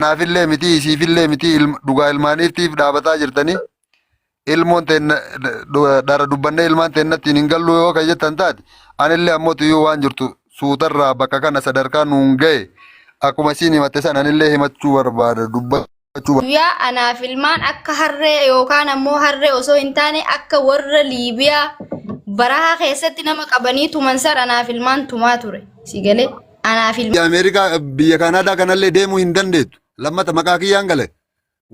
naafillee miti isiifillee miti dhugaa ilmaaniitiif dhaabataa jirtanii ilmoon teen dara dubbannee ilmaan teennatti hin gallu yoo kan jettan taate anillee ammoo tuyyuu waan jirtu suutarraa bakka kana sadarkaa nuun ga'e akkuma isiin himatte san anillee himachuu barbaada dubbachuu Guyyaa anaaf ilmaan akka harree yookaan ammoo harree osoo hin taane akka warra Liibiyaa barahaa keessatti nama qabanii tuman san anaaf ilmaan tumaa ture. Si galee anaaf ilmaan. Ameerikaa biyya Kanaadaa kanallee deemuu hin dandeettu. Lammata maqaa kiyyaan gale.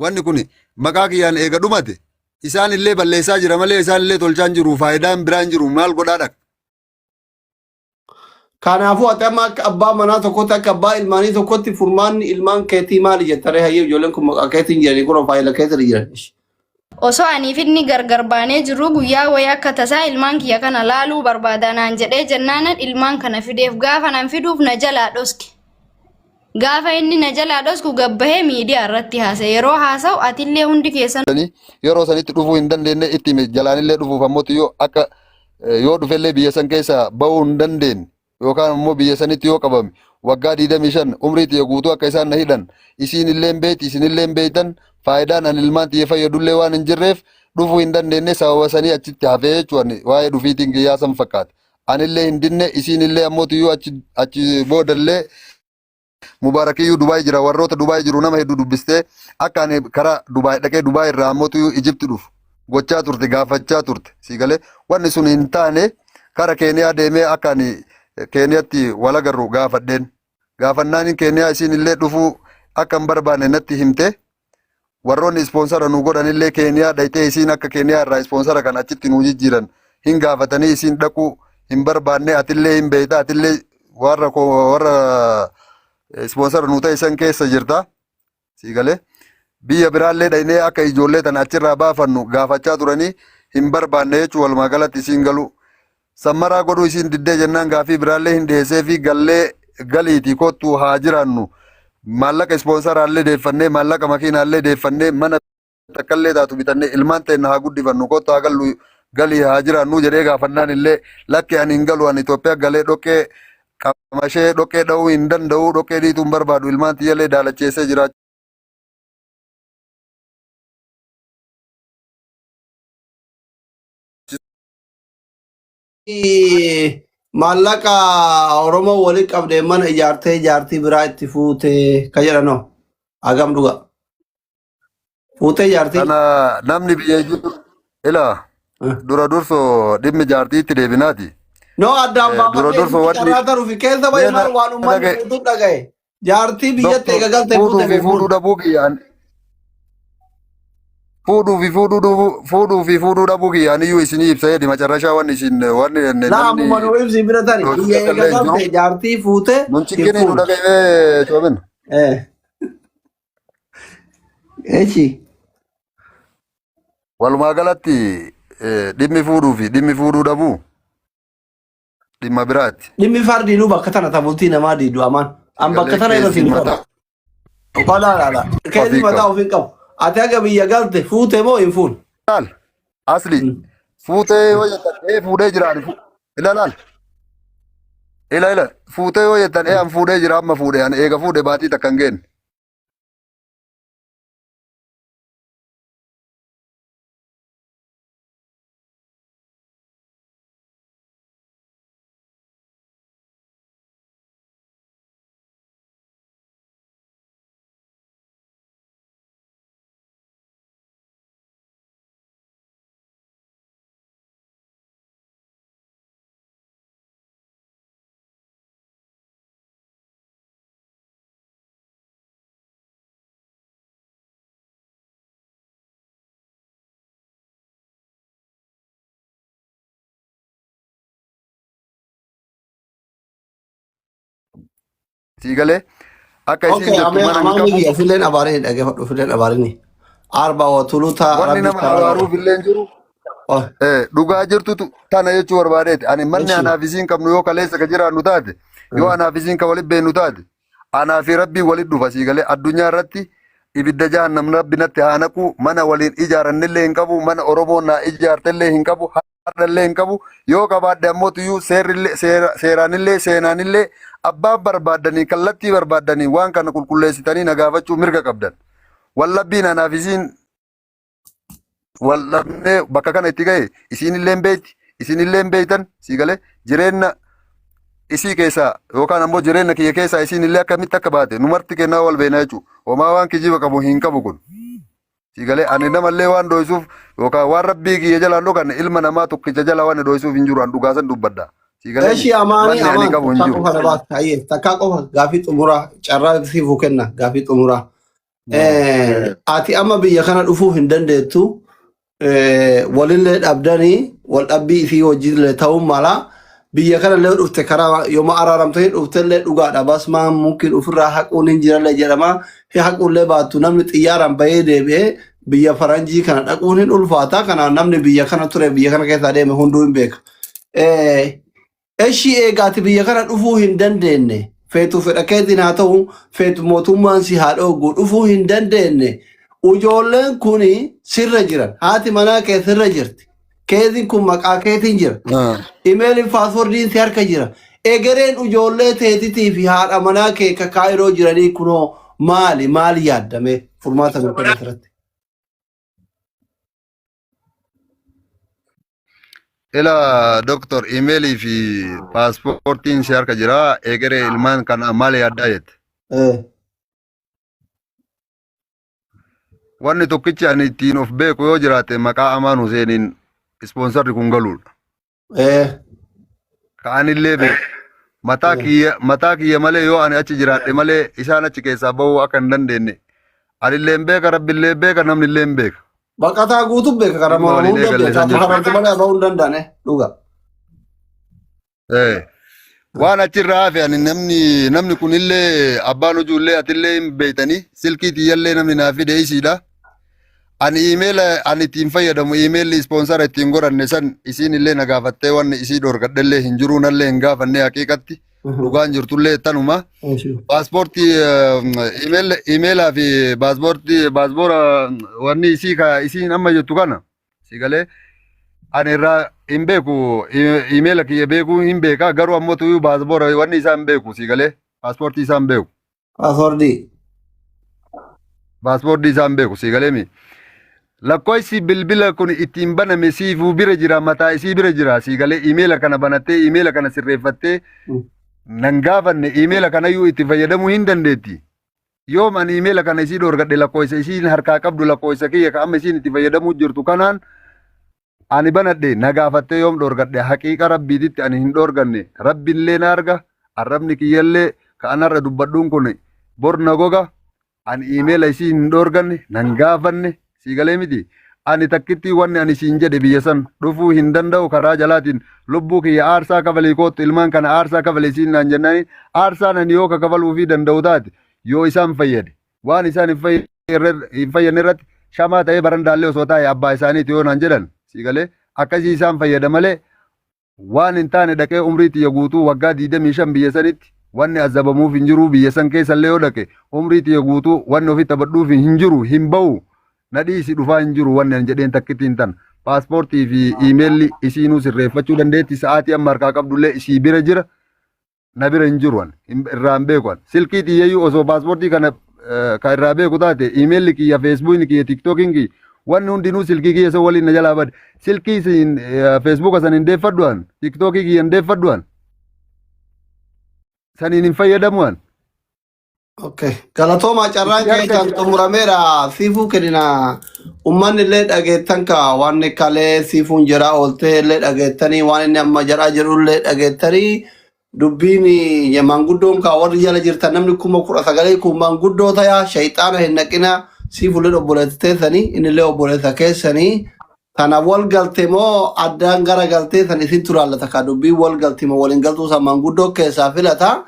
Wanni kun maqaa kiyyaan eega dhumate. Isaan illee balleessaa jira malee isaan illee tolchaan jiru faayidaan biraan jiru maal godhaadha. Kanaafuu ati amma akka abbaa manaa tokkotti akka abbaa ilmaanii tokkotti furmaanni ilmaan keetii maali jettare hayyee ijoolleen kun maqaa keetiin jiranii kun faayila keessa jiran. Osoo aniif inni gargar baanee jiru guyyaa wayii akka tasaa ilmaan kiyya kana laaluu barbaadanaan jedhee jennaanan ilmaan kana fideef gaafa nan fiduuf na jalaa dhoski. Gaafa inni na jalaa dhosku gabbahee miidiyaa irratti haasa'e yeroo haasa'u atillee hundi keessan. Yeroo sanitti dhufuu hin dandeenye itti jalaanillee dhufuuf ammoo yoo akka yoo dhufellee biyya san keessa bahuu hin dandeenye. Yookaan ammoo biyya sanitti yoo qabame waggaa 25 umriitti guutuu akka isaan na hidhan isiin illee beeti isin illee beetan faayidaan an ilmaan xiyya fayyadullee waan hin jirreef dhufuu hin dandeenye sababa sanii achitti hafee jechuun waa'ee dhufiitiin guyyaa san fakkaata. Anillee hin dinne isiin illee ammoo tuyyuu achi boodallee Mubaarakiyyuu Dubaay jira warroota Dubaay jiru nama hedduu dubbistee akka ani karaa Dubaay dhaqee Dubaay irraa ammoo tuyyuu Ijipti dhufu gochaa turte gaafachaa turte si galee wanni sun hin taane kara Keeniyaa deemee akka ani Keeniyatti wal agarru gaafadheen gaafannaan Keeniyaa isiin illee dhufuu akka hin barbaanne natti himte warroonni ispoonsara nu godhan illee Keeniyaa dhaytee isiin akka Keeniyaa irraa ispoonsara kan achitti nu jijjiiran hin gaafatanii isiin dhaquu hin barbaanne atillee hin beeyta atillee warra ispoonsara nu ta'e san keessa jirta si galee biyya biraallee dhaynee akka ijoollee tana achirraa baafannu gaafachaa turanii hin barbaanne jechuu walumaa galatti isiin galu. Sammaraa godhuu isiin diddee jennaan gaafii biraallee hin dhiyeessee fi gallee galiitii kottu haa jiraannu maallaqa ispoonsaraallee deeffannee maallaqa makiinaallee deeffannee mana takkaallee taatu bitannee ilmaan ta'e haa guddifannu kottu haa gallu galii haa jiraannu jedhee gaafannaan illee lakki ani hin galu ani Itoophiyaa galee dhoqqee qamashee dhoqqee dha'uu hin danda'u dhoqqee dhiituu hin barbaadu ilmaan tiyyallee daalacheessee jiraachuu. Maallaqa Oromoo waliin qabdee mana ijaartii biraa itti fuute ka jedhanoo hagam dhuga fuutee ijaartii. Kana namni biyya jiru ilaa dura dursoo dhimmi ijaartii itti deebinaati. No addaan baafamee irraa taruufi keessa bahee maal waan uummanni fuutuu dhagaye jaartii biyyatti eegagaltee fuutee fuudhuu dhabuu kiyyaan. Fuudhuu fi fuudhuu dhabuu kiyyaan iyyuu isinii ibsa jedhi macarrashaa wanni isin wanni namni manuu ibsi bira tani biyya eegagaltee jaartii fuutee. Nun chikkini nu dhaga'ee coomin. Echi. Walumaa galatti dhimmi fuudhuu fi dhimmi fuudhuu dhabuu dhimma biraati. Dhimmi fardiinuu bakka tana tabultii namaa diidu amaan. An bakka tana irratti hin qabu. Olaalaadha. Keessi mataa ofiin qabu. Ati aga biyya galte fuute moo hin fuun? Laal asli fuutee yoo jettan fuudhee jiraan ilaalaal ila fuutee yoo jettan an fuudhee jira amma fuudhee an eega fuudhee baatii takka hin geenne. Sigalee akka isin jettu mana hin qabu. Fileen abaaree dhaggeeffadhu fileen abaarinni. Arba watuluta wanni nama abaaruuf illee jiru. Dhugaa jirtutu tana jechuu barbaadeeti. Ani manni anaaf isiin qabnu yoo kaleessa ka jiraannu taate yoo anaaf isiin ka walitti beenu taate anaa fi rabbii walitti dhufa sigalee addunyaa irratti ibidda jahannam rabbi natti haa naqu mana waliin ijaarannillee hin qabu mana Oromoon naa ijaartellee hin qabu. qabaadhallee hin qabu yoo qabaadde ammoo tuyyuu seeraanillee seenaanillee abbaan barbaadanii kallattii barbaadanii waan kana qulqulleessitanii na gaafachuu mirga qabdan. Wallabbiin anaaf isiin wallabnee bakka kana itti ga'e isinillee beeyti isinillee beeytan sii galee jireenya isii keessaa yookaan ammoo jireenya kiyya keessaa isinillee akkamitti akka baate numarti kennaa wal beena jechuudha. Homaa waan kijiba qabu hin qabu kun. Sii galee ani namallee waan dhoysuuf yookaan waan rabbii kiyya jalaan dhokanne ilma namaa tokkicha jala waan dhoysuuf hin jiru an dhugaasan dubbadda. Sii galee Eshi amaani amaan takka qofa dabaat hayyee takka qofa gaafii xumuraa carraa siifuu kenna gaafii xumuraa. Ati amma biyya kana dhufuu hin dandeettu walillee dhabdanii wal dhabbii isii hojiilee ta'uu mala biyya kana illee dhufte karaa yooma araaramtanii dhuftellee dhugaadha bas maa mungkin ofirraa haquun hin jirallee jedhama haquullee baattu namni xiyyaaraan bahee deebi'ee biyya faranjii kana dhaquun hin ulfaata kana namni biyya kana ture biyya kana keessa deeme hunduu hin beeka. Eshi eegaati biyya kana dhufuu hin dandeenye feetu fedha keetiin haa ta'u feetu mootummaan si haa dhoogu dhufuu hin dandeenye ijoolleen kun sirra jiran haati manaa kee sirra jirti keetiin kun maqaa keetiin jira imeeliin paaswordiin si harka jira egereen ijoollee teetitii fi haadha manaa kee kakaa'iroo jiranii kunoo maali yaaddame furmaata mirkana irratti. Ila doktor emailii fi paaspoortiin si harka jira egeree ilmaan kana maal yaaddaa jette. Wanni tokkichi ani ittiin of beeku yoo jiraate maqaa Amaan Huseeniin ispoonsarri kun galuudha. Ka'anillee beeku. Mataa kiyya malee yoo ani achi jiraadhe malee isaan achi keessaa bahuu akka hin dandeenye. Anillee beeka rabbillee beeka namnillee beeka. Baqataa guutuu beeka kana hunda beeka ati kanatti malee bahuu hin danda'ane dhuga. Waan achirraa hafe ani namni kunillee abbaan ijoollee atillee hin beeytanii silkii tiyyallee namni naa fide isiidha. Ani email ani ittiin fayyadamu emailli ispoonsara ittiin godhanne san isiinillee na gaafattee wanni isii dhorgadhellee hin jiru nallee hin gaafanne haqiiqatti dhugaan jirtullee tanuma. Paaspoortii emailaa fi paaspoora wanni isiin amma jettu kana si galee ani irraa hin beeku emaila kiyya beekuu hin beeka garuu ammoo tuyyuu paaspoora wanni isaa hin beeku si galee paaspoortii isaa hin beeku. Paaspoortii isaa hin beeku si galee mi. Lakkoofsi bilbila kun ittiin baname siifuu bira jira mataa isii bira jira si galee emaila kana banattee emaila kana sirreeffattee nan gaafanne emaila kanayyuu itti fayyadamuu hin dandeetti. Yoom ani emaila kana isii dhorgadhe lakkoofsa isiin harkaa qabdu lakkoofsa kiyya ka amma isiin itti fayyadamuu jirtu kanaan ani banadhe na gaafattee yoom dhorgadhe haqiiqa rabbiititti ani hin dhorganne rabbillee na arga arrabni kiyyallee ka anarra dubbadhuun kun bor na goga ani emaila isii hin dhorganne nan gaafanne si galee miti ani takkitti wanni ani siin jedhe biyya san dhufuu hin danda'u karaa jalaatiin lubbuu kiyya aarsaa kafalee kootu ilmaan kana aarsaa kafalee siin naan jennaani aarsaan ani yoo kafaluu fi danda'u taate yoo isaan fayyade waan isaan hin fayyadne irratti shamaa ta'ee barandaallee osoo taa'e abbaa isaaniiti yoo naan jedhan si galee akkasii isaan fayyada malee waan hin taane dhaqee umrii tiyya guutuu waggaa 25 biyya sanitti wanni azabamuuf hin jiru biyya san keessallee yoo dhaqe umrii tiyya guutuu wanni ofitti taphadhuuf hin jiru hin ba'u. Nadhiisi dhufaa hin jiru wanni ani jedheen takkittiin tan paaspoortii fi iimeelli isiinuu sirreeffachuu dandeetti sa'aatii amma harkaa qabdullee isii bira jira na bira hin jiru irraa hin beeku silkii xiyyeeyyuu osoo paaspoortii kana ka irraa beeku taate iimeelli kiyya feesbuukii kiyya tiktookiin kiyya wanni hundinuu silkii kiyya isa waliin na jalaa bade silkii feesbuuka san hin deeffadhuan tiktookii kiyya hin deeffadhuan saniin hin fayyadamuan. Okay. Galatooma carraan keessan xumurameera siifuu kenina ummanni illee dhageettan ka waan kalee siifuun jira ooltee illee dhageettanii waan inni amma jedhaa jiru illee dhageettanii dubbiin manguddoon ka warri jala jirtan namni 19,000 kun manguddoo tayaa shayxaana hin naqina siifullee obboleessa teessanii inni illee obboleessa keessanii kana wal galte moo addaan gara galtee san isin turaallata ka dubbii wal galti moo waliin galtuu san manguddoo keessaa filata.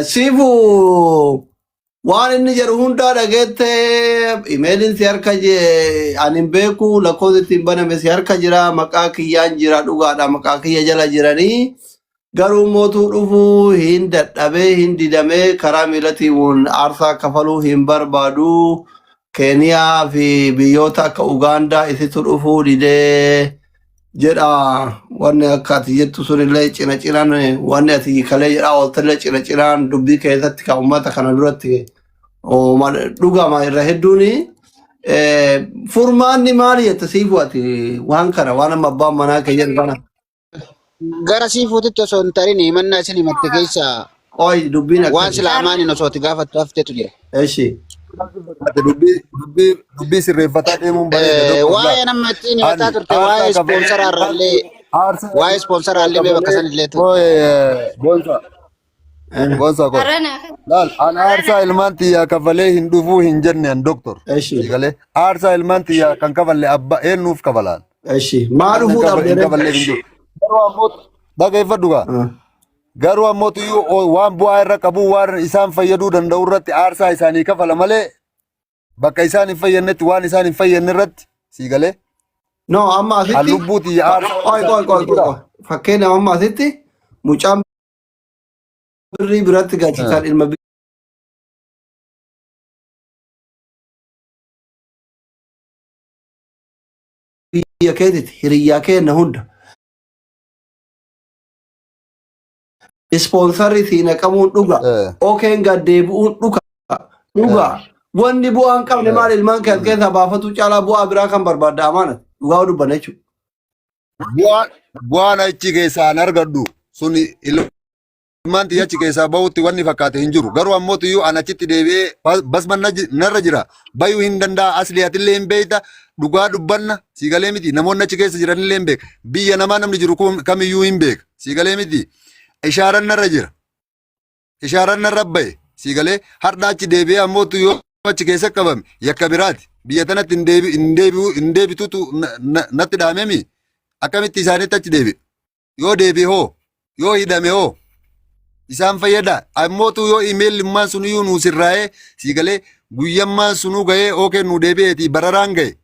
Sifu waan inni jedhu hundaa dhageette imeeliin si harka anin beeku lakkoofsi ittiin baname si harka jira maqaa kiyyaan jira dhugaadha maqaa kiyya jala jiranii garuu mootuu dhufuu hin dadhabee hin didamee karaa miilaatiin aarsaa kafaluu hin barbaadu Keeniyaa fi biyyoota akka Ugaandaa isitu dhufuu didee jedha wanni akka ati jettu sunillee cina cinaan wanni ati kalee jedha ooltallee cina cinaan dubbii keessatti kan uummata kana duratti dhugama irra hedduuni furmaanni maali jette siifu ati waan kana waan amma abbaan manaa kee jedhu kana. Gara siifuutitti osoo hin tarin himannaa isin himatte keessa Oy dubbiin waan akkasii. sila amaaniin osoo itti gaafattu hafteetu jira. Eshi. dubbii sirreeffataa deemuun bareeda. Waa'ee nama ittiin himataa turte waa'ee ispoonsaraarraallee waa'ee ispoonsaraallee mee bakka sanillee turte. Boonsa. Boonsa ko. Arana Laal an aarsaa ilmaan xiyyaa kafalee hin dhufuu hin jenne an doktor. Eshi. Galee aarsaa ilmaan xiyyaa kan kafalle abba eenyuuf kafalaan. Eshi. Maa dhufuu Hin dhabdee. kafalle hin jiru. Garuu ammoo dhaggeeffadhu gaa. Garuu ammoo waan bu'aa irra qabu waan isaan fayyaduu danda'u irratti aarsaa isaanii kafala malee bakka isaan hin fayyadnetti waan isaan hin fayyadne irratti sii galee No amma asitti. halubbuuti aarsaa. Qoy. Fakkeenya amma asitti mucaan birrii biratti gachisan ilma biyya keetitti hiriyyaa kenna hunda. Ispoonsarri si naqamuun dhuga. Okeen gaddeebi'uun dhuga. Wanni bu'aa hin qabne maal ilmaan kee keessaa baafatu caalaa bu'aa biraa kan barbaadda amaana. Dhugaa dubbanna jechuudha. Bu'aan achi keessaan argadhu sun ilmaan xiyya achi keessaa bahutti wanni fakkaate hin jiru. Garuu ammoo tuyyuu an achitti deebi'ee basma narra jira. Bayuu hin danda'a asli atillee hin beekta. Dhugaa dubbanna siigalee miti. Namoonni achi keessa jiranillee hin beeka. Biyya namaa namni jiru kamiyyuu hin beeka. Siigalee miti. Ishaaran narra jira. Ishaaran narra bahe. Siigalee har'a achi deebi'ee ammoo tuyyuu achi keessa qabame. Yakka biraati. Biyya tanatti hin deebitutu natti dhaamemi. Akkamitti isaanitti achi deebi'e? Yoo deebi'e hoo? Yoo hidhame hoo? Isaan fayyada. Ammoo yoo imeellimmaan suniyyuu nuu sirraa'ee siigalee guyyammaan sunuu ga'ee ookeen nuu deebi'eeti bararaan ga'e.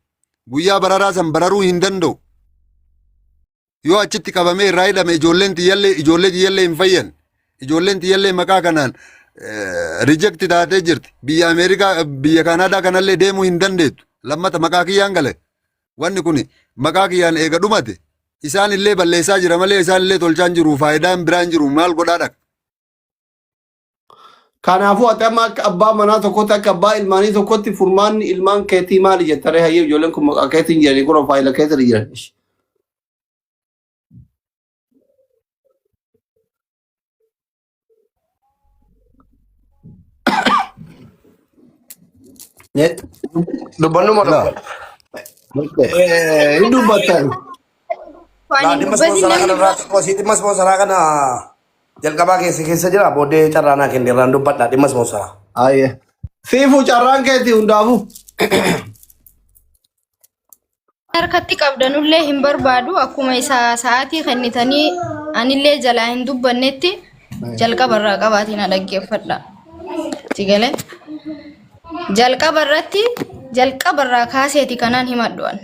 Guyyaa bararaa san bararuu hin danda'u. Yoo achitti qabamee irraa hidhame ijoollee tiyyallee hin fayyan. Ijoolleen tiyyallee maqaa kanaan reject taatee jirti. Biyya Ameerikaa biyya Kanaadaa kanallee deemuu hin dandeettu. Lammata maqaa kiyyaan gale. Wanni kun maqaa kiyyaan eega dhumate. Isaan illee balleessaa jira malee isaan illee tolchaan jiru faayidaan biraan jiru maal godhaa dhaqa. Kanaafuu ati amma akka abbaa manaa tokkotti akka abbaa ilmaanii tokkotti furmaanni ilmaan keetii maali jettee hayyee ijoolleen kun maqaa keetiin jiranii kun faayila keessa jiran. Dubbannu mala. Hin dubbatan. Nah, di mas sponsor kana irratti positif mas sponsor kana jalqabaa keessa jira booddee carraanaa kendirraan dubbadha dhimma sponsor. Ayyee. Siifuu carraan keetii hundaafuu. harkatti qabdanullee hin barbaadu akkuma isaa sa'aatii kennitanii anillee jalaa hin dubbannetti jalqabarraa qabaatiin dhaggeeffadha. Sigale jalqabarraa kaaseeti kanaan himadhuan.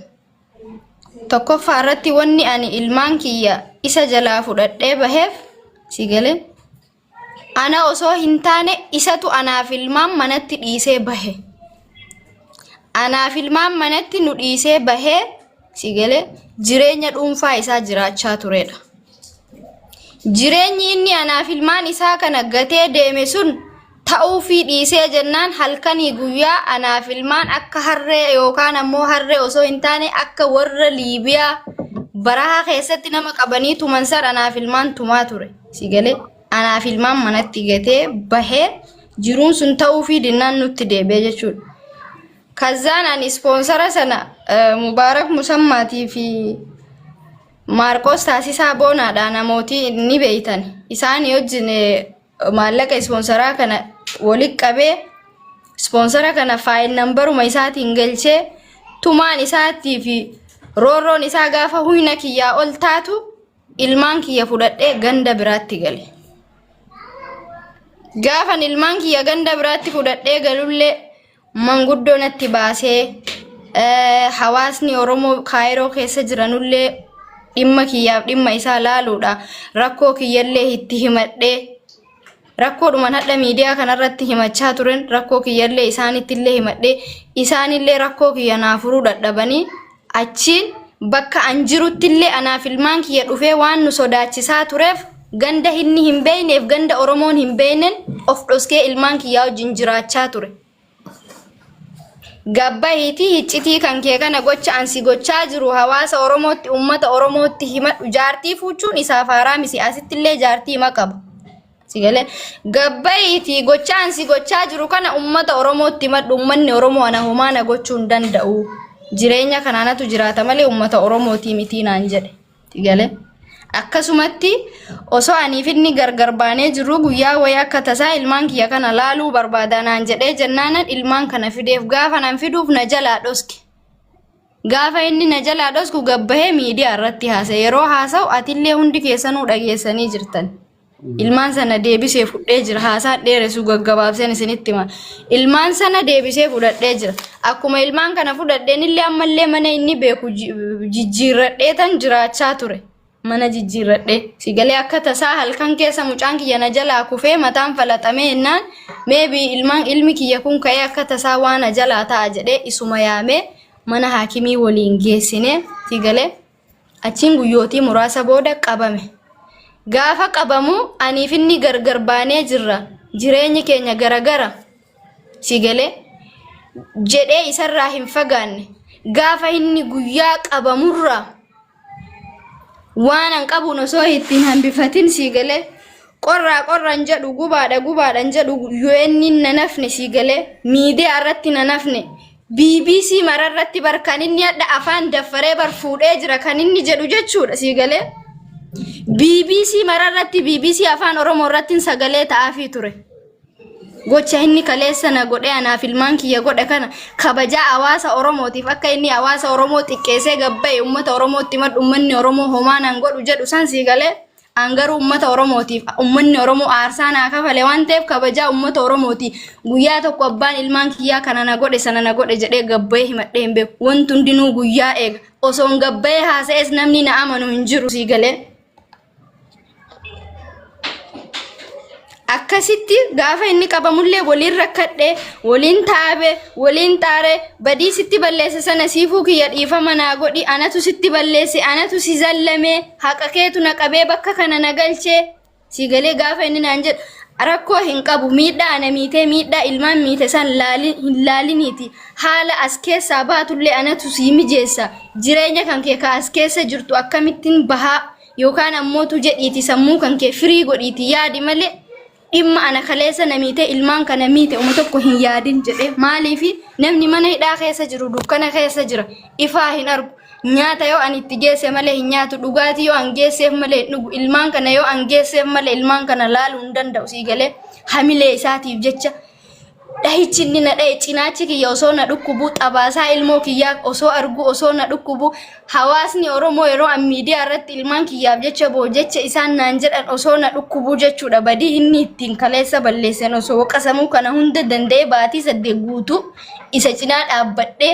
Tokkoffaa irratti wanni ani ilmaan kiyya isa jalaa fudhadhee baheef sigale ana osoo hin taane isatu anaaf ilmaan manatti dhiisee bahe. Anaaf ilmaan manatti nu dhiisee bahee sigale jireenya dhuunfaa isaa jiraachaa turedha. Jireenyi inni anaaf ilmaan isaa kana gatee deeme sun ta'uu fi dhiisee jennaan halkanii guyyaa anaaf ilmaan akka harree yookaan ammoo harree osoo hin taane akka warra Liibiyaa barahaa keessatti nama qabanii tuman san anaaf ilmaan tumaa ture. Sigale anaaf ilmaan manatti gatee bahee jiruun sun ta'uu fi dinnaan nutti deebi'e jechuudha. Kazaan ani sponsora sana Mubaarak Musammaatii fi Maarqos Taasisaa Boonaadha namooti ni beeytan. Isaan wajjin maallaqa sponsoraa kana walitti qabee sponsora kana faayil nambaruma isaatiin galchee tumaan isaatii fi roorroon isaa gaafa huyna kiyyaa ol taatu ilmaan kiyya fudhadhee ganda biraatti gale. Gaafan ilmaan kiyya ganda biraatti fudhadhee galullee manguddoo natti baasee hawaasni Oromoo Kaayiroo keessa jiranullee dhimma kiyyaaf dhimma isaa laaluudha. Rakkoo kiyyallee itti himadhee rakkoodhuman hadha miidiyaa kanarratti himachaa turen rakkoo kiyyallee isaanittillee himadhee isaanillee rakkoo kiyya naa furuu dadhabanii achiin bakka an jiruttillee anaaf ilmaan kiyya dhufee waan nu sodaachisaa tureef ganda inni hin beeyneef ganda Oromoon hin beeynen of dhoskee ilmaan kiyyaa wajjin jiraachaa ture. Gabbahiitii hiccitii kan kee kana gocha ansi gochaa jiru hawaasa Oromootti ummata Oromootti himadhu jaartii fuuchuun isaaf haraamisi asittillee jaartii hima qaba. Sigale gabbahiitii gocha ansi gochaa jiru kana ummata Oromootti himadhu ummanni Oromoo ana homaana gochuu hin danda'u. Jireenya kanaanatu jiraata malee ummata Oromootii miti naan jedhe. Sigale akkasumatti osoo aniif inni gargar baanee jiru guyyaa wayii akka tasaa ilmaan kiyya kana laaluu barbaada naan jedhee jennaanan ilmaan kana fideef gaafa nan fiduuf na jalaa dhoski. Gaafa inni na jalaa dhosku gabbahee miidiyaa irratti haasa'e yeroo haasa'u atillee hundi keessanuu dhageessanii jirtan. Ilmaan sana deebisee fudhee jira haasaan dheeressu gaggabaabseen isinitti hima. Ilmaan sana deebisee fudhadhee jira. Akkuma ilmaan kana fudhadheen illee ammallee mana inni beeku jijjiirradhee tan jiraachaa ture. Mana jijjiirradhee sigalee akka tasaa halkan keessa mucaan kiyya na jalaa kufee mataan falaxamee ennaan meebii ilmi kiyya kun ka'ee akka tasaa waan na jalaa ta'a jedhee isuma yaamee mana haakimii waliin geessine sigalee achiin guyyootii muraasa booda qabame. Gaafa qabamu aniif inni gargar baanee jirra jireenyi keenya garagara sigalee jedhee isarraa hin fagaanne gaafa inni guyyaa qabamurraa waan an qabuun osoo ittiin hambifatin sigalee qorraan jedhu gubaadhan jedhu UN na nafne sigalee miidiyaa irratti na nafne BBC mararratti bar kan inni adda afaan daffaree bar fuudhee jira kan inni jedhu jechuudha sigalee BBC mararratti BBC afaan Oromoo irratti sagalee ta'aafii ture. Gocha inni kaleessa na godhe anaaf ilmaan kiyya godhe kana kabajaa hawaasa Oromootiif akka inni hawaasa Oromoo xiqqeessee gabba'e ummata Oromootti madhu ummanni Oromoo homaan an godhu jedhu san sigalee an garuu ummata Oromootiif ummanni Oromoo aarsaa naa kafale waan ta'eef kabajaa ummata Oromooti guyyaa tokko abbaan ilmaan kiyyaa kana na godhe sana na godhe jedhee gabba'ee himadhee hin beeku wanti hundinuu guyyaa eega osoon gabba'ee haasa'es namni na amanu hin jiru sigalee. Akkasitti gaafa inni qabamullee waliin rakkadhee waliin taa'ee waliin taaree badii sitti balleesse sana siifuu kiyya dhiifama naa godhi anatu sitti balleesse anatu si zallamee haqa keetu na qabee bakka kana na galchee sigalee gaafa inni naan jedhu rakkoo hin qabu miidhaa ana miitee miidhaa ilmaan miite san hin laaliniiti haala as keessaa baatullee anatu sii mijeessa jireenya kan kee ka as keessa jirtu akkamittiin bahaa yookaan ammootu jedhiiti sammuu kan kee firii godhiiti yaadi malee. Dhimma ana kaleessa namiite ilmaan kana miite uma tokko hin yaadin jedhe maaliifi namni mana hidhaa keessa jiru dukkana keessa jira ifaa hin argu nyaata yoo ani itti geesse malee hin nyaatu dhugaatii yoo an geesseef malee hin dhugu ilmaan kana yoo an geesseef malee ilmaan kana laaluu hin danda'u sigalee hamilee isaatiif jecha dhahichi inni na dhahe cinaachi kiyya osoo na dhukkubu xabaasaa ilmoo kiyyaa osoo argu osoo na dhukkubu hawaasni Oromoo yeroo an miidiyaa irratti ilmaan kiyyaaf jecha boo jecha isaan naan jedhan osoo na dhukkubu jechuudha badii inni ittiin kaleessa balleessan osoo qasamuu kana hunda danda'ee baatii 8 guutuu isa cinaa dhaabbadhee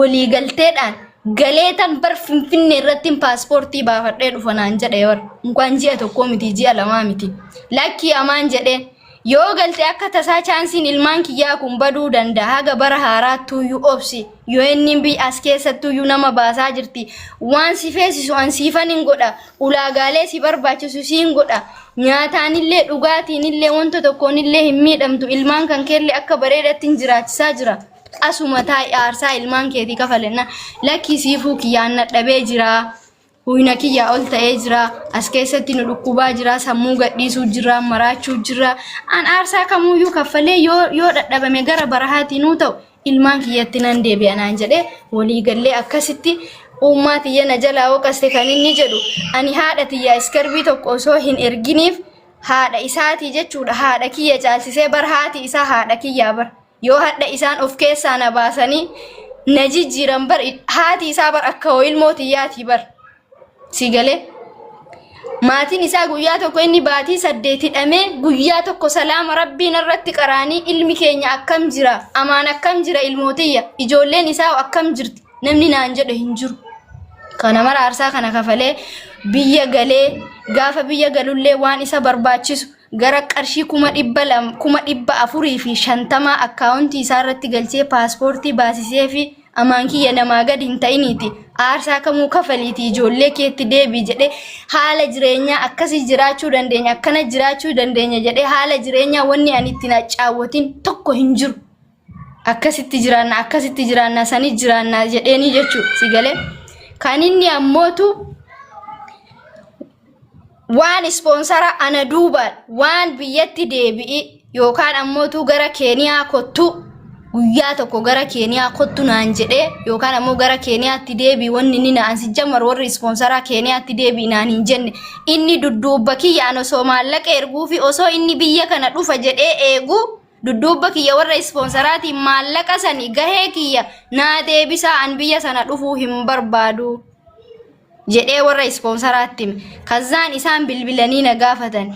walii galteedhaan galeetan bar Finfinnee irratti paaspoortii baafadhee dhufa naan jedhe war inkwaan ji'a tokko miti ji'a lamaa miti lakkii amaan jedhee yoo galte akka tasaa chaansiin ilmaan kiyyaa kun baduu danda'a haga bara haaraattuyyuu obsi yoo inni bi as keessattuyyuu nama baasaa jirti waan si feesisu an siifan hin godha ulaagaalee si barbaachisu siin godha nyaataanillee dhugaatiinillee wanta tokkoonillee hin miidhamtu ilmaan kan keellee akka bareedatti hin jiraachisaa jira asuma taa'e aarsaa ilmaan keetii kafalenna lakkii siifuu kiyyaan nadhabee jira. Huyna kiyya ol ta'ee jira as keessatti nu dhukkubaa jira sammuu gadhiisuu jira maraachuu jira an aarsaa kamuyyuu kaffalee yoo dadhabame gara barahaatiin ta'u ilmaan kiyyatti nan deebi'a naan jedhee walii gallee akkasitti ummaa tiyya na jalaa oqaste kan inni jedhu ani haadha tiyya iskarbii tokko osoo hin erginiif haadha isaatii jechuudha haadha kiyya caalsisee bar haati isaa haadha kiyyaa bar yoo hadha isaan of keessaa na baasanii na jijjiiran bar haati isaa bar akka ilmoo tiyyaatii bar. Sigalee maatiin isaa guyyaa tokko inni baatii 8 hidhamee guyyaa tokko salaama rabbiin irratti qaraanii ilmi keenya akkam jira amaan akkam jira ilmootiyya ijoolleen isaa akkam jirti namni naan jedhe hin jiru kana mara aarsaa kana kafalee biyya galee gaafa biyya galullee waan isa barbaachisu gara qarshii 450 akkaawuntii isaa irratti galchee paaspoortii baasisee fi amaan kiyya namaa gad hin ta'iniiti aarsaa kamuu kafaliiti ijoollee keetti deebii jedhee haala jireenyaa akkasii jiraachuu dandeenya akkana jiraachuu dandeenya jedhee haala jireenyaa wanni ani ittiin caawwatin tokko hin jiru. Akkasitti jiraanna sanii jiraanna jedheeni jechuudha si galee. Kan inni ammootu waan ispoonsara ana duubaan waan biyyatti deebi'i yookaan ammootu gara Keeniyaa kottu guyyaa tokko gara Keeniyaa kottu naan jedhee yookaan ammoo gara Keeniyaatti deebii wanni inni naan si jammar warri ispoonsara Keeniyaatti deebii naan hin jenne inni dudduubba kiyyaan osoo maallaqa erguu fi osoo inni biyya kana dhufa jedhee eegu dudduubba kiyya warra ispoonsaraatiin maallaqa sani gahee kiyya naa deebisaa an biyya sana dhufuu hin barbaadu jedhee warra ispoonsaraatti kazzaan isaan bilbilanii na gaafatan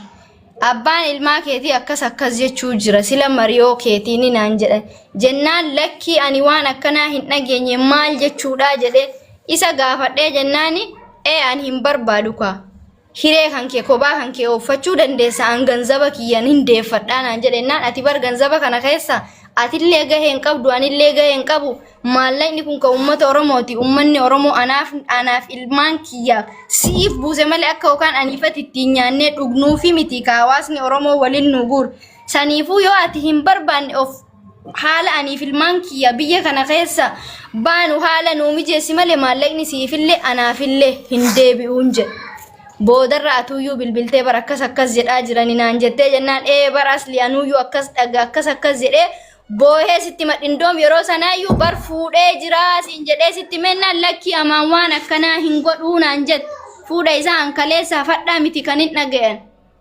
abbaan ilmaa keetii akkas jechuu jira sila mariyoo keetiin naan jedhan jennaan lakkii ani waan akkanaa hin dhageenye maal jechuudha jedhee isa gaafadhee jennaani ani hin barbaadu kwa hiree kan kee kophaa kan kee uffachuu dandeessa an ganzaba kiyyan hin deeffadhaa naan jedhennaan ati bar ganzaba kana keessa atillee gahee hin qabdu anillee gahee hin qabu maallaqni kun kan uummata Oromooti uummanni Oromoo anaaf ilmaan kiyya siif buuse malee akka yookaan aniifatti ittiin nyaannee dhugnuu fi miti ka hawaasni Oromoo waliin nu guur saniifuu yoo ati hin barbaanne of haala aniif ilmaan kiyya biyya kana keessa baanu haala nuu mijeessi malee maallaqni siifillee anaafillee hin deebi'uun jedhe. Boodarra atuyyuu bilbiltee bar akkas jedhaa jirani naan jettee jennaan bar asli anuyyuu akkas dhaga akkas jedhee boohee sitti madhindoom yeroo sanaayyuu bar fuudhee jiraa siin jedhee sitti mennaan lakki amaan waan akkanaa hin godhuu naan jette fuudha isaa ankaleessaa fadhaa miti kan hin dhaga'an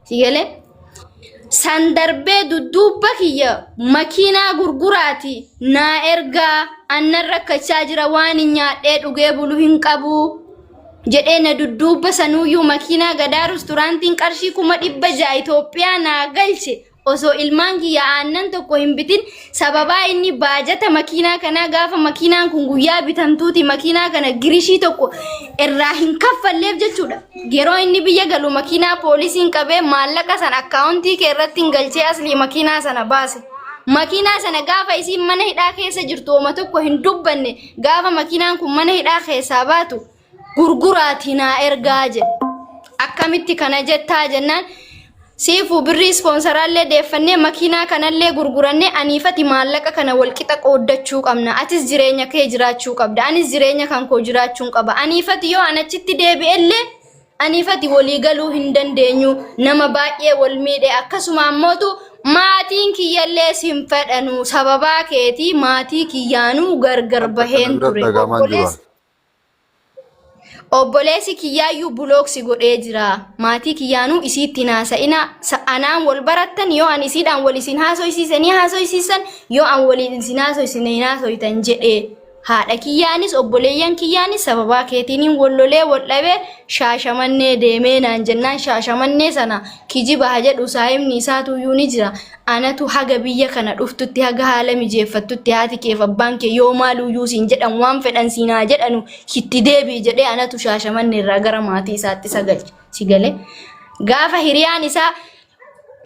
sigalee san darbee dudduubba kiyya makiinaa gurguraati naa ergaa annan rakkachaa jira waan hin nyaadhee dhugee bulu hin qabu jedhee na dudduubba sanuyyuu makiinaa gadaa restoraantiin qarshii 600 Itoophiyaa naa galche osoo ilmaan kiyya aannan tokko hin bitin sababaa inni baajata makiinaa kanaa gaafa makiinaan kun guyyaa bitamtuuti makiinaa kana girishii tokko irraa hin kaffalleef jechuudha yeroo inni biyya galu makiinaa poolisiin qabee maallaqa sana akkaawuntii kee irratti hin galchee asli makiinaa sana baase makiinaa sana gaafa isiin mana hidhaa keessa jirtu oma tokko hin dubbanne gaafa makiinaan kun mana hidhaa keessaa baatu gurguraati naa ergaa jedhe akkamitti kana jettaa jennaan siifu birrii ispoonsaraallee deeffannee makiinaa kanallee gurgurannee aniifati maallaqa kana walqixa qooddachuu qabna atis jireenya kee jiraachuu qabda anis jireenya kan koo jiraachuun qaba aniifati yoo anachitti deebi'ellee aniifati walii galuu hin dandeenyu nama baay'ee wal miidhe akkasuma ammootu maatiin kiyyallee sin fedhanu sababaa keetii maatii kiyyaanuu gargar baheen ture obboleessi kiyyaayyuu bulooksi godhee jira maatii kiyyaanuu isiitti naasa'ina anaan wal barattan yoo an isiidhaan wal isin haasoysiisan yoo an waliin isin haasoytan jedhee haadha kiyyaanis obboleeyyan kiyyaanis sababaa keetiin wallolee wal dhabee shaashamannee deemee naan jennaan shaashamannee sana kijiba jedhu saayimni isaatuyyuu ni jira anatu haga biyya kana dhuftutti haga haala mijeeffattutti haati keef abbaan kee yoo maaluyyuu siin jedhan waan fedhan siinaa jedhanu hitti deebii jedhee anatu shaashamannee irraa gara maatii isaatti sagalche si galee gaafa hiriyaan isaa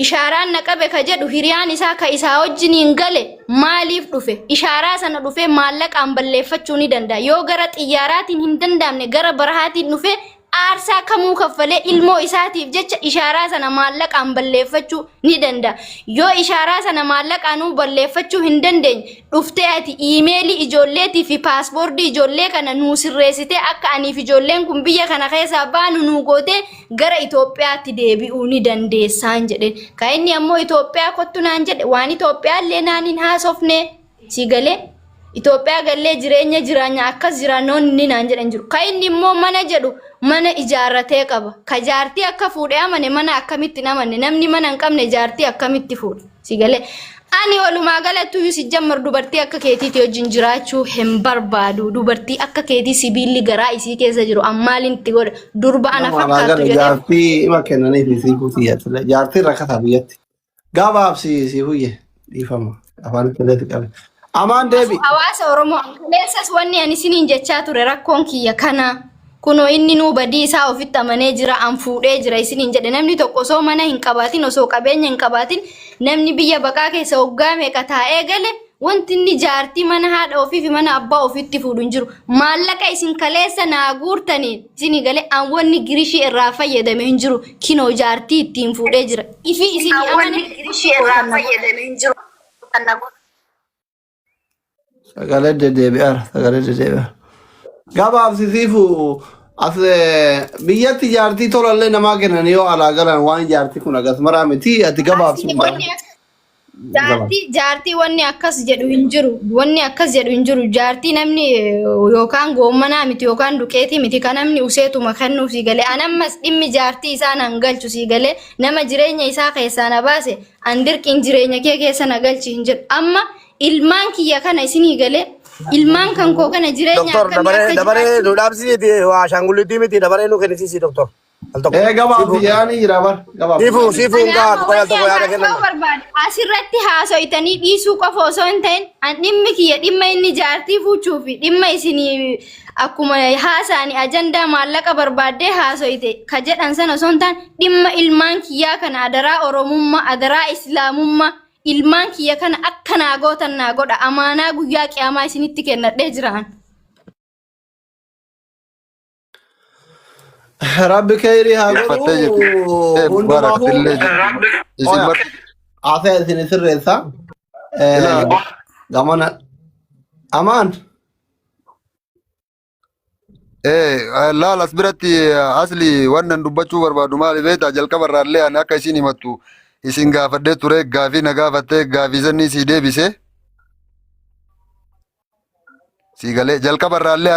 ishaaraan naqabe ka jedhu hiriyaan isaa ka isaa wajjiniin gale maaliif dhufe ishaaraa sana dhufe maallaqaan balleeffachuu ni danda'a yoo gara xiyyaaraatiin hin danda'amne gara barahaatiin dhufe aarsaa kamuu kaffalee ilmoo isaatiif jecha ishaaraa sana maallaqaan balleeffachuu ni danda'a yoo ishaaraa sana maallaqaanuu balleeffachuu hin dandeenye dhuftee ati iimeelii ijoolleetii fi paaspoortii ijoollee kana nuu sirreessitee akka aniif ijoolleen kun biyya kana keessaa baanu nuu gootee gara Itoophiyaatti deebi'uu ni dandeessaan jedhe ka inni ammoo Itoophiyaa kottu naan jedhe waan Itoophiyaallee naan hin haasofne si galee Itoophiyaa gallee jireenya akkas jiraannoonni naan jedhan jiru ka inni immoo mana jedhu mana ijaarratee qaba ka jaartii akka fuudhee amane mana akkamitti namanne namni mana hin qabne jaartii akkamitti fuudhe si galee ani walumaa galattuu si jammar dubartii akka keetiiti wajjin jiraachuu hin barbaadu dubartii akka keetii sibiilli garaa isii keessa jiru ammaalin itti godhe durba ana fakkaatu jedhee jaartii ima kennanii fi si fuutiyyaa jaartii rakkataa biyyatti gabaab si huyye dhiifama afaan itti qabe amaan deebi hawaasa Oromoo leessas wanni ani isiniin jechaa ture rakkoon kiyya kana kuno inni nuu badii isaa ofitti amanee jira an fuudhee jira isiniin jedhe namni tokko osoo mana hin qabaatin osoo qabeenya hin qabaatin namni biyya baqaa keessa hoggaa meeqa taa'ee gale Wanti inni jaartii mana haadha ofii fi mana abbaa ofiitti fuudhu hin jiru. Maallaqa isin kaleessa naa guurtanii isin galee aan wanni girishii irraa fayyadame hin jiru. Kinoo jaartii ittiin fuudhee jira. Ifi isin amane girishii irraa fayyadame hin jiru. Sagalee deddeebi'aara. Sagalee deddeebi'aara. Gabaabsisiifu as biyyatti jaartii tolallee namaa kennan yoo alaa galan waan jaartii kun agas maraa miti ati gabaabsi. Jaartii wanni akkas jedhu hin jiru. Wanni akkas jedhu hin jiru. Jaartii namni yookaan goommanaa miti yookaan duqeetii miti kan namni useetuma kennuu si galee. Anammas dhimmi jaartii isaa nan galchu si galee nama jireenya isaa keessaa na baase an dirqiin jireenya kee keessa na galchi hin jedhu. Amma ilmaan kiyya kana isinii galee ilmaan kan koo kana jireenya Doktor, dabaree nu dhaabsisiiti waa shaangullitti miti dabaree nu kennisiisi doktor. Gabaabsi yaani jira bar. Siifu ngaa qoyal tokko yaada kennan. Asirratti haasoitanii dhiisuu qofa osoo hin ta'in an dhimmi kiyya dhimma inni jaartii fuuchuu fi dhimma isinii akkuma haasaanii ajandaa maallaqa barbaaddee haasoite ka jedhan sana osoo hin ta'in dhimma ilmaan kiyyaa kana adaraa oromummaa adaraa islaamummaa ilmaan kiyya kana akka naa gootan naa godha amaanaa guyyaa qiyaamaa isinitti kennadhee jiraan. Rabbi khayri haa godhu. Mubarak illee isin bar Asee isin sirreessa. Gamana amaan. laal as biratti asli wannan dubbachuu barbaadu maali beektaa jalqaba irraallee ani akka isin himattu isin gaafadhee ture gaafii na gaafattee gaafii sanii si deebise si galee jalqaba irraallee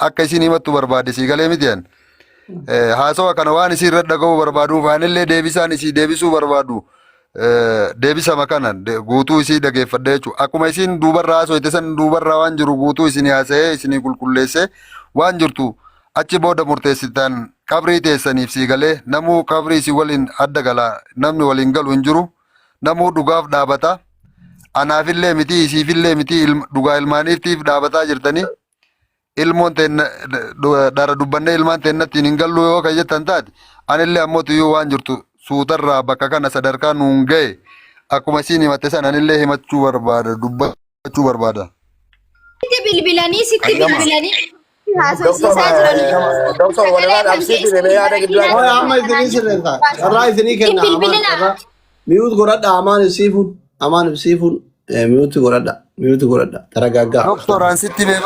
akka isin himattu barbaade si galee mitiyan haasawa kana waan isin irra dhaga'uu barbaaduuf anillee deebisaan isii deebisuu barbaadu deebisama kana guutuu isii dhageeffadhee jechuudha akkuma isin duubarraa haasoite san duubarraa waan jiru guutuu isin haasa'ee isin qulqulleessee waan jirtu achi booda murteessitan qabrii teessaniif si galee namuu qabrii si waliin adda gala namni waliin galu hin jiru namuu dhugaaf dhaabata anaafillee miti isiifillee miti dhugaa ilmaaniiftiif dhaabataa jirtanii ilmoon teenna dara dubbannee ilmaan teennattiin hin gallu yoo kan jettan taate anillee ammootu yoo waan jirtu suutarraa bakka kana sadarkaa nuun ga'e akkuma isin himatte san anillee himachuu barbaada dubbachuu barbaada. Sitti bilbilanii Doktor, walirraa dhaabsiitti deemee yaada gidduu Amma isinii sirreessa. Carraa isinii kenna. Miyuutu godhadha amaan ibsiifuun miyuutu godhadha. Taragaggaa. Doktoraan sitti mee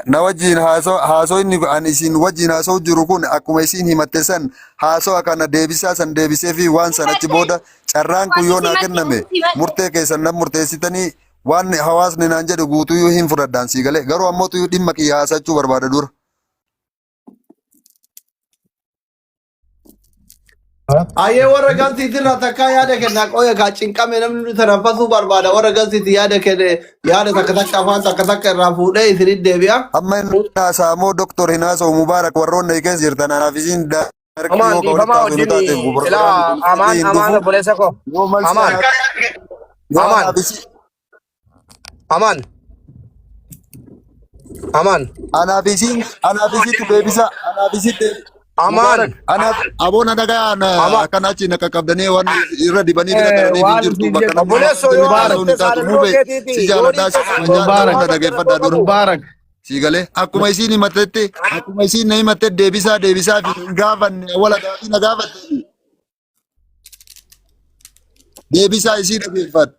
na wajjin haasoo inni an isin wajjin haasoo jiru kun akkuma isin himatte san haasoo kana deebisaa san deebisee fi waan san achi booda carraan kun yoo naa kenname murtee keessan nan murteessitanii waan hawaasni naan jedhu guutuu hin fudhadhaan si galee garuu ammootu dhimma qiyyaasachuu barbaada dura. Ayyee warra galtiitirraa takkaa yaada kenna qoya kaa cinqame namni tanaffasuu barbaada warra galtiitti yaada kenne yaada takka takka afaan takka irraa fuudhee isinit deebi'a. Amma inni haasamoo doktor hin haasa'u mubaarak warroonni keessa jirtan anaaf isin Amaan dhiifamaa wajjin ilaa amaan obboleessa koo. Amaan. Anaaf isitti deebisa Amaan. Aboona dhagaa kan achi na qaqqabdanii waan irra dibanii bira galanii hin jirtu bakka namni Obboleessoo yoo haasofte taatu si jaaladhaa si manjaa dhageeffadhaa dura. Mubaarak. Si galee akkuma isin himattetti akkuma isin na himatte deebisaa fi gaafanne wala gaafii na gaafatte deebisaa isii dhageeffadha.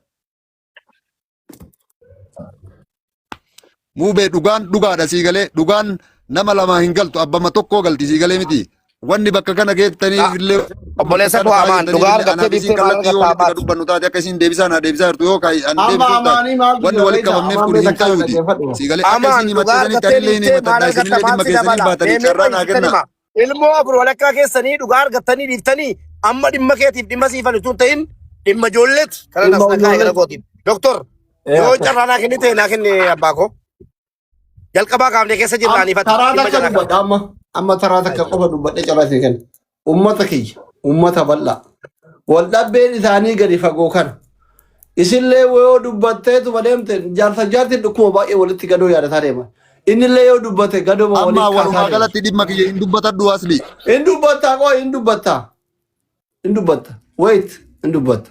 Muubee dhugaadha si galee dhugaan nama lama hin galtu abbama tokkoo galti si galee miti wanni bakka kana geettaniif illee obboleessa koo amaan dhugaa argattee biiftee yoo dubbannu taate akka isin deebisaa jirtu yoo kai an deebisuudhaan wanni walitti qabamneef kun hin ta'uuti si galee akka isin himattanii tanillee hin himatadha isinillee dhimma keessanii baatanii carraa naa kenna. Ilmoo afur walakkaa keessanii dhugaa argattanii dhiiftanii amma dhimma keetiif dhimma siifan utuu ta'in dhimma ijoolleeti kana nas nagaa gara kootiin. Doktor yoo carraa naa kennite naa kenne abbaa koo. Jalqabaa kaafnee keessa jirraanii Taraa takka dubbadha amma taraa takka qofa dubbadhee cabasee kenna. Uummata kiyya uummata bal'aa. Wal dhabbeen isaanii gadi fagoo kana. Isinillee yoo dubbatteetuma deemte jaartiin dhukkuma baay'ee walitti gadoo yaadataa deeman. Innillee yoo dubbate gadooma walitti amma walumaa galatti dhimma kiyya hin dubbatadhu asli. Hin dubbatta qoo hin dubbatta. Wait hin dubbatta.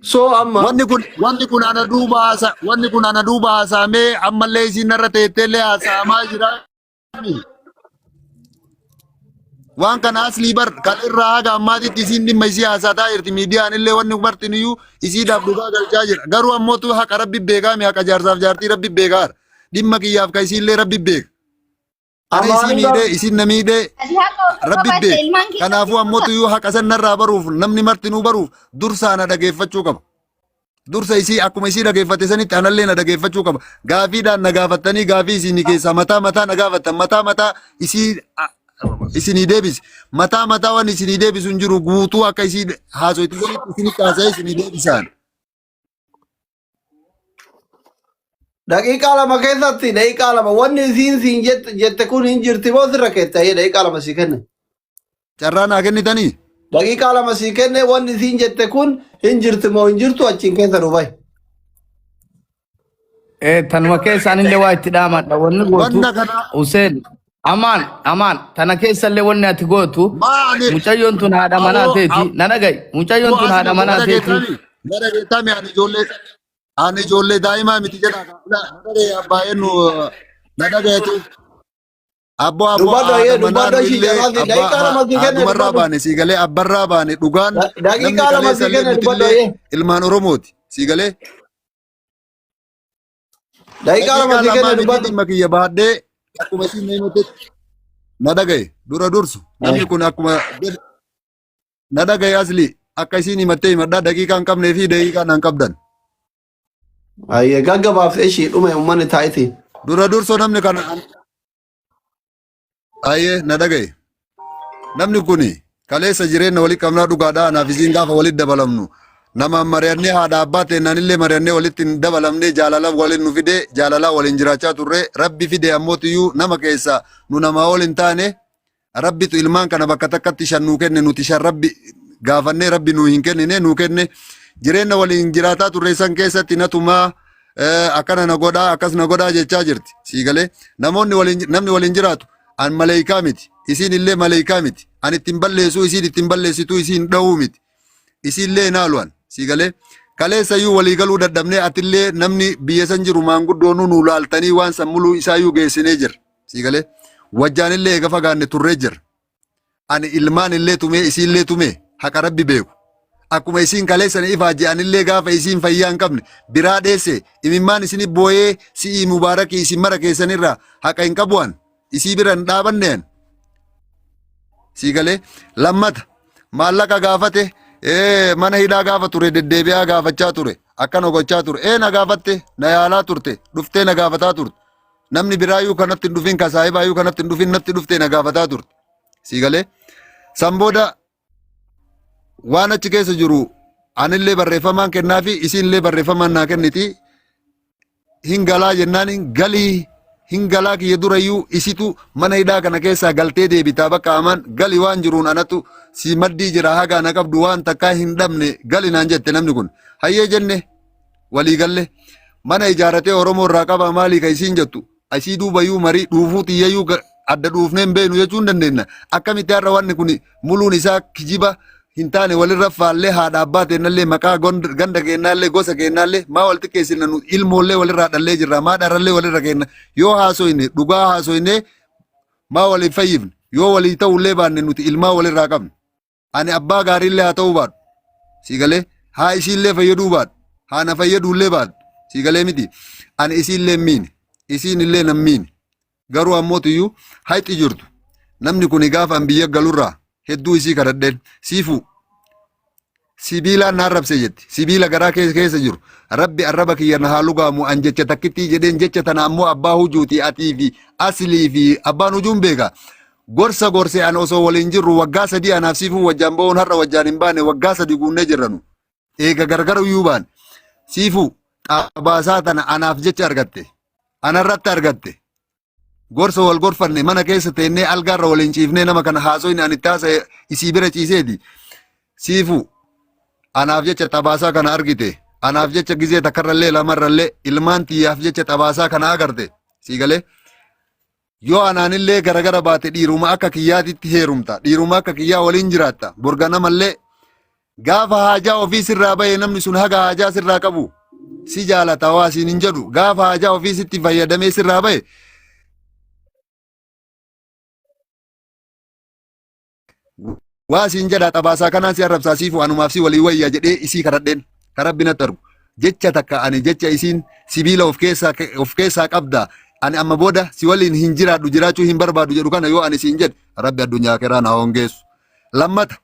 So amma wanni kun ana duuba haasaamee ammallee isin irra teetteellee haasaamaa jira. Waan kana aslii bar kan irraa haga ammaatitti isin dhimma isii haasataa jirti miidiyaan illee wanni martiniyyuu isiidhaaf dhugaa galchaa jira. Garuu ammootu haqa rabbi beekaami haqa jaarsaaf jaartii rabbi beekaara. Dhimma kiyyaaf ka isiillee rabbi beeka. Ana isii miidhee isin na miidhee rabbi beeka. Kanaafuu ammootu haqa sanarraa baruuf namni martinuu baruuf dursaa na dhageeffachuu qaba. Dursa isii akkuma isii dhageeffate sanitti anallee na dhageeffachuu qaba. Gaafiidhaan na gaafattanii gaafii isinii keessaa mataa na gaafattan mataa isii isinii deebisi. Mataa waan isinii deebisu hin jiru guutuu akka isii haasoitti walitti isinitti haasa'e isinii deebisaan. daqiiqaa lama keessatti daqiiqaa lama wanni isiin siin jette kun hin jirti moo sirra keetta'ee daqiiqaa lama sii kenne. Carraa naa kennitanii? Daqiiqaa lama sii kenne wanni isiin jette kun hin jirti moo hin jirtu achiin keessa dhufay. Tanuma keessaan illee waa itti dhaamadha wanni gootu Hussein amaan tana keessallee wanni ati gootu mucayyoon tun haadha manaa teeti na dhaga'i mucayyoon tun haadha manaa teeti. Na dhageettame ani ijoollee daa'imaa miti jedha. Na dhagee abbaayeen na dhageetu. Abbarraa baane siigalee abbarraa baane dhugaan namni kaleessallee nutillee ilmaan Oromooti siigalee. Daqiiqaa lama sii kenne dubbadhu. Dhimma kiyya baadhee akkuma isin neemotetti na dhagaye dura dursu namni kun akkuma na dhagaye asli akka isin himattee himadhaa daqiiqaa hin qabnee fi daqiiqaa hin qabdan. Ayyee gaggabaaf ishii dhume uummanni taa'iti. Dura dursoo namni kana ayyee na dhagaye namni kun kaleessa jireenya walii qabnaa dhugaadhaa anaaf isiin gaafa walitti dabalamnu. Nama mari'annee haadha abbaa teennaan illee mari'annee walitti hin dabalamnee jaalala waliin nu fide jaalala waliin jiraachaa turre rabbi fide ammootiyyuu nama keessa nu namaa ol hin taane rabbitu ilmaan kana bakka takkatti shan nuu kenne nuti shan rabbi gaafannee rabbi nuu hin kennine nuu kenne jireenya waliin jiraataa turre san keessatti natumaa akkana na godhaa akkas na godhaa jechaa jirti siigalee namni waliin jiraatu an maleeyikaa miti isiin illee maleeyikaa miti an ittiin balleessuu isiin ittiin balleessituu isiin dha'uu miti isiillee naaluan siigalee kaleessayyuu waliigaluu dadhabnee atillee namni biyya san jiru maanguddoonuu nu laaltanii waan sammuluu isaayyuu geessinee jira siigalee wajjaan illee eega fagaanne turree jira ani ilmaan illee tumee isiillee tumee haqa rabbi beeku akkuma isiin kaleessan ifaaji anillee gaafa isiin fayyaa hin qabne biraa dheesse imimmaan isini booyee si'ii mubaarakii isin mara keessanirraa haqa hin qabu'an isii bira hin dhaabanneen siigalee lammata maallaqa gaafate mana hidhaa gaafa ture deddeebi'aa gaafachaa ture akkana gochaa ture na gaafatte na yaalaa turte dhuftee na gaafataa turte namni biraayyuu kanatti hin dhufin kasaayibaayyuu kanatti hin dhufin natti dhuftee na gaafataa turte siigalee san booda waan achi keessa jiru anillee barreeffamaan kennaa fi isiinillee barreeffamaan naa kenniti hin galaa jennaan hin galaa kiyya durayyuu isitu mana hidhaa kana keessaa galtee deebitaa bakka amaan gali waan jiruun anatu si maddii jira hagaa na qabdu waan takkaa hin dhabne gali naan jette namni kun hayyee jenne walii galle mana ijaaratee Oromoo irraa qaba maalii ka isiin jettu asii duubayyuu marii dhuufuu xiyyayyuu adda dhuufnee hin beenu jechuu hin dandeenya akkamitti har'a wanni kun muluun isaa kijiba hin taane walirra faallee haadha abbaa teennallee maqaa ganda keennaallee gosa keennaallee maa wal xiqqeessina nu ilmoollee walirraa dhallee jirra maa dharrallee walirra kenna yoo haasoyne dhugaa haasoyne maa waliin fayyifne yoo walii ta'ullee baanne nuti ilmaa walirraa qabne ani abbaa gaariillee haa ta'uu baadhu siigalee haa isiillee fayyaduu baadhu haa na fayyadullee baadhu siigalee miti ani isiillee miine isiin illee nan miine garuu ammootiyyuu hayxi jirtu namni kun gaafa an biyya galurraa hedduu isii kadhadheen siifu sibiilaan na arrabse jetti sibiila garaa keessa jiru rabbi arraba kiyya na haa lugaamu an jecha takkittii jedheen jecha tana ammoo abbaa hujuuti atii fi aslii fi abbaan hujuun beeka gorsa gorse an osoo waliin jirru waggaa 3 anaaf siifu wajjaan ba'uun har'a wajjaan hin baane waggaa 3 guunnee jirranu eega gargar iyyuu baan siifu xabaasaa tana anaaf jecha argatte anarratti argatte gorsa wal gorfanne mana keessa teennee algaarra waliin ciifnee nama kana haasoyne ani taasa isii bira ciiseeti siifu anaaf jecha xabaasaa kana argite anaaf jecha gizee takkarrallee lamarrallee ilmaan tiyyaaf jecha xabaasaa kana agarte siigalee yoo anaanillee garagara baate dhiiruma akka kiyyaatitti heerumta dhiiruma akka kiyyaa waliin jiraatta burga namallee gaafa haajaa ofii sirraa bahe namni sun haga haajaa sirraa qabu si jaalata waa siin hin jedhu gaafa haajaa ofii sitti fayyadamee sirraa bahe waa siin jedha xabaasaa kanaan si arrabsaa siifu anumaaf si walii wayyaa jedhee isii kadhadheen karabbinatti argu jecha takka ani jecha isiin sibiila of keessaa qabda ani amma booda si waliin hin jiraadhu jiraachuu hin barbaadu jedhu kana yoo ani siin jedhe rabbi addunyaa kiraa na hongeessu. Lammata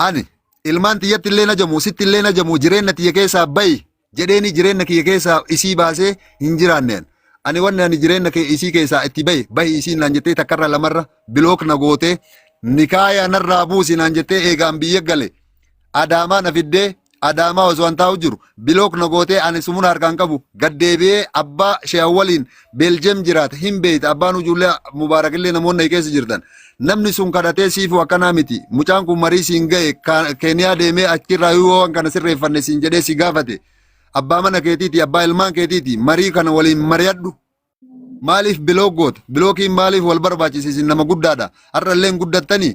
ani ilmaan tiyyatti illee najamu sitti illee najamu jireenya tiyya keessaa bayi jedheeni jireenya kiyya keessaa isii baasee hin jiraanneen ani wanni ani jireenya isii keessaa itti bayi isiin naan jettee takkarra lamarra bilook na gootee nikaaya narraa buusi naan jettee eegaan biyya gale adaamaa na fiddee adaamaa osoo an taa'u jiru bilook na gootee ani sumuna harkaan qabu gaddeebi'ee abbaa shee waliin beeljem jiraata hin beeyta abbaan ijoollee mubaarakillee namoonni keessa jirtan namni sun kadhatee siifu akkanaa miti mucaan kun marii siin ga'e keeniyaa deemee achirraa yoo waan kana sirreeffanne siin jedhee si gaafate abbaa mana keetiiti abbaa ilmaan keetiiti marii kana waliin mari'adhu maaliif bilook goota bilookiin maaliif wal barbaachisiisin nama guddaadha har'a illee guddattanii